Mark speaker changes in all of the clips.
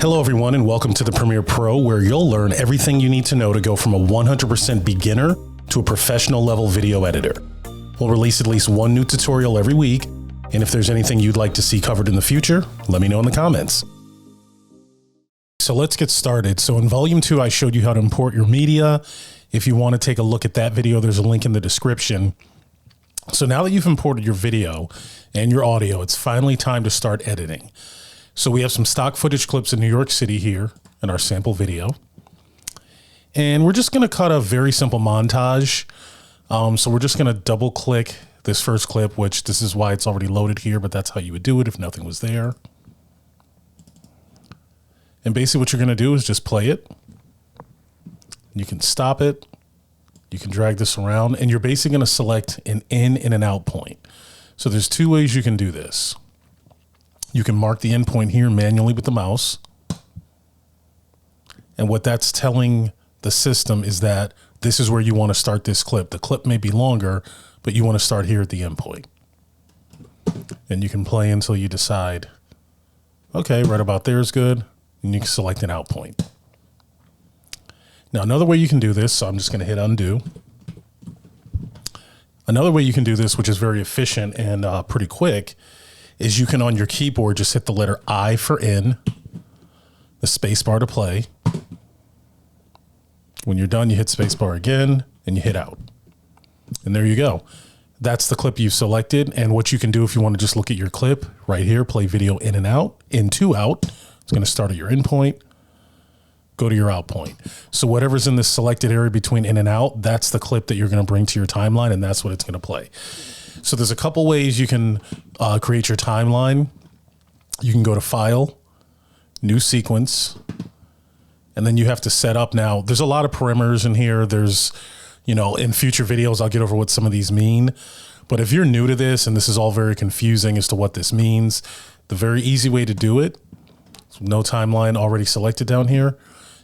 Speaker 1: Hello everyone and welcome to the Premiere Pro, where you'll learn everything you need to know to go from a 100% beginner to a professional level video editor. We'll release at least one new tutorial every week, and if there's anything you'd like to see covered in the future, let me know in the comments. So let's get started. So in Volume 2, I showed you how to import your media. If you want to take a look at that video, there's a link in the description. So now that you've imported your video and your audio, it's finally time to start editing. So we have some stock footage clips in New York City here in our sample video. And we're just going to cut a very simple montage. So we're just going to double click this first clip, which this is why it's already loaded here, but that's how you would do it if nothing was there. And basically what you're going to do is just play it. You can stop it. You can drag this around, and you're basically going to select an in and an out point. So there's two ways you can do this. You can mark the end point here manually with the mouse. And what that's telling the system is that this is where you want to start this clip. The clip may be longer, but you want to start here at the end point. And you can play until you decide, okay, right about there is good. And you can select an out point. Now, another way you can do this, so I'm just going to hit undo. Another way you can do this, which is very efficient and pretty quick, is you can on your keyboard just hit the letter I for in, the space bar to play. When you're done, you hit space bar again and you hit out. And there you go. That's the clip you've selected. And what you can do if you want to just look at your clip right here, play video in and out, in to out. It's going to start at your in point. Go to your out point. So whatever's in this selected area between in and out, that's the clip that you're going to bring to your timeline, and that's what it's going to play. So there's a couple ways you can create your timeline. You can go to File, New Sequence, and then you have to set up now. There's a lot of parameters in here. There's, in future videos, I'll get over what some of these mean. But if you're new to this and this is all very confusing as to what this means, the very easy way to do it, so no timeline already selected down here,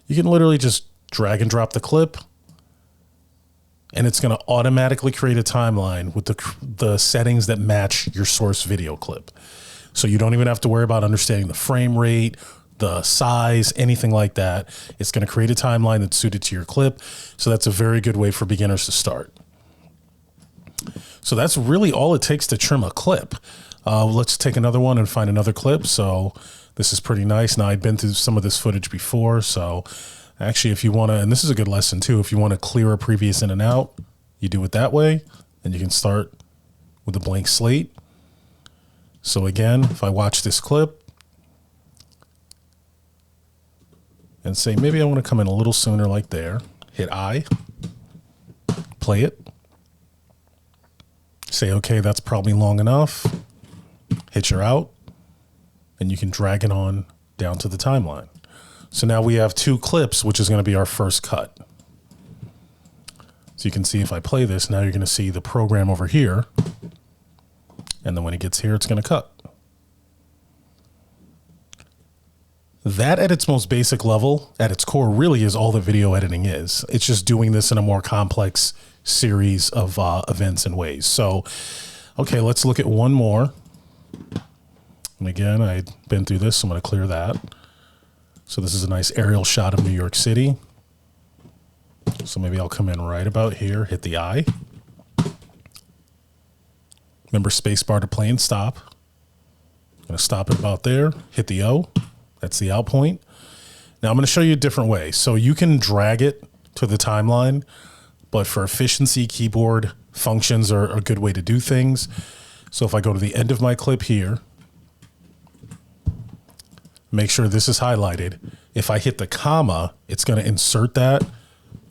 Speaker 1: you can literally just drag and drop the clip, and it's going to automatically create a timeline with the settings that match your source video clip. So you don't even have to worry about understanding the frame rate, the size, anything like that. It's going to create a timeline that's suited to your clip. So that's a very good way for beginners to start. So that's really all it takes to trim a clip. Let's take another one and find another clip. So this is pretty nice. Now, I'd been through some of this footage before. So actually, if you want to, and this is a good lesson too, if you want to clear a previous in and out, you do it that way. And you can start with a blank slate. So again, if I watch this clip and say, maybe I want to come in a little sooner like there, hit I, play it. Say, okay, that's probably long enough. Hit your out. And you can drag it on down to the timeline. So now we have two clips, which is going to be our first cut. So you can see if I play this, now you're going to see the program over here. And then when it gets here, it's going to cut. That at its most basic level, at its core, really is all that video editing is. It's just doing this in a more complex series of events and ways. So, okay, let's look at one more. And again, I've been through this, so I'm going to clear that. So this is a nice aerial shot of New York City. So maybe I'll come in right about here, hit the I. Remember spacebar to play and stop. I'm going to stop it about there, hit the O. That's the out point. Now I'm going to show you a different way. So you can drag it to the timeline, but for efficiency, keyboard functions are a good way to do things. So if I go to the end of my clip here, make sure this is highlighted. If I hit the comma, it's going to insert that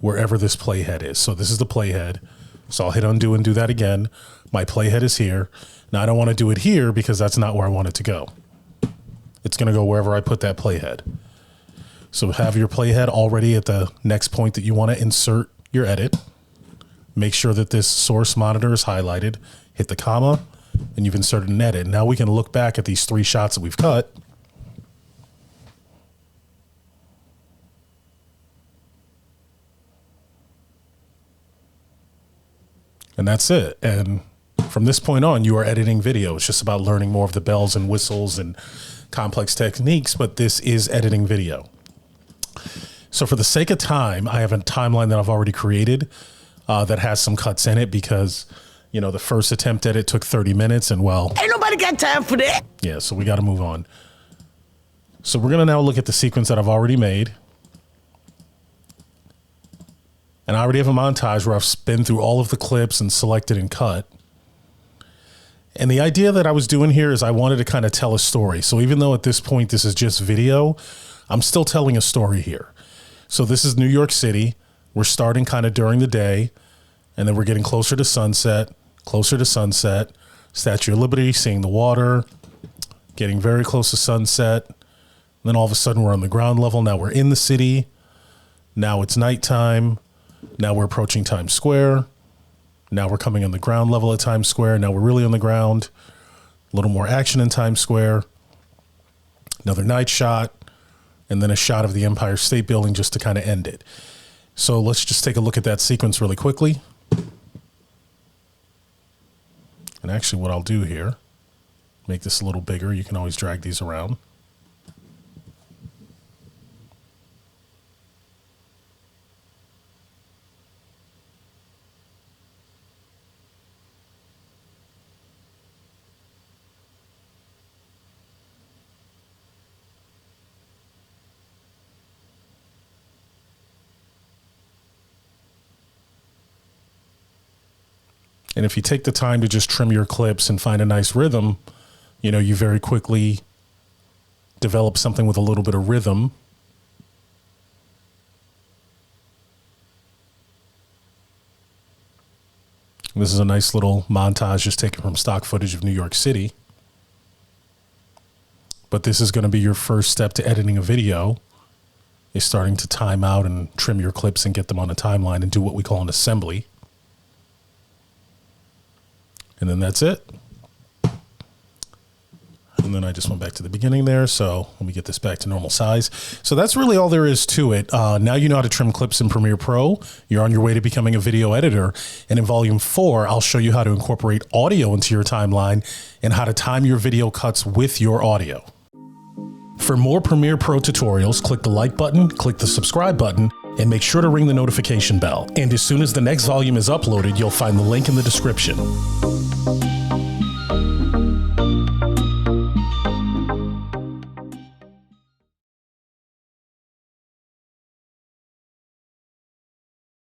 Speaker 1: wherever this playhead is. So this is the playhead. So I'll hit undo and do that again. My playhead is here. Now I don't want to do it here because that's not where I want it to go. It's going to go wherever I put that playhead. So have your playhead already at the next point that you want to insert your edit. Make sure that this source monitor is highlighted. Hit the comma, and you've inserted an edit. Now we can look back at these three shots that we've cut. And that's it. And From this point on, you are editing video. It's just about learning more of the bells and whistles and complex techniques, but this is editing video. So for the sake of time, I have a timeline that I've already created that has some cuts in it because, you know, the first attempt at it took 30 minutes and well,
Speaker 2: ain't nobody got time for that.
Speaker 1: Yeah, so we got to move on. So we're going to now look at the sequence that I've already made. And I already have a montage where I've been through all of the clips and selected and cut. And the idea that I was doing here is I wanted to kind of tell a story. So even though at this point this is just video, I'm still telling a story here. So this is New York City. We're starting kind of during the day, and then we're getting closer to sunset, Statue of Liberty, seeing the water, getting very close to sunset. And then all of a sudden we're on the ground level. Now we're in the city. Now it's nighttime. Now we're approaching Times Square. Now we're coming on the ground level at Times Square. Now we're really on the ground. A little more action in Times Square. Another night shot. And then a shot of the Empire State Building just to kind of end it. So let's just take a look at that sequence really quickly. And actually what I'll do here, make this a little bigger. You can always drag these around. And if you take the time to just trim your clips and find a nice rhythm, you know, you very quickly develop something with a little bit of rhythm. This is a nice little montage just taken from stock footage of New York City. But this is going to be your first step to editing a video, is starting to time out and trim your clips and get them on a timeline and do what we call an assembly. And then that's it. And then I just went back to the beginning there. So let me get this back to normal size. So that's really all there is to it. Now you know how to trim clips in Premiere Pro. You're on your way to becoming a video editor. And in Volume 4, I'll show you how to incorporate audio into your timeline and how to time your video cuts with your audio. For more Premiere Pro tutorials, click the like button, click the subscribe button, and make sure to ring the notification bell. And as soon as the next volume is uploaded, you'll find the link in the description.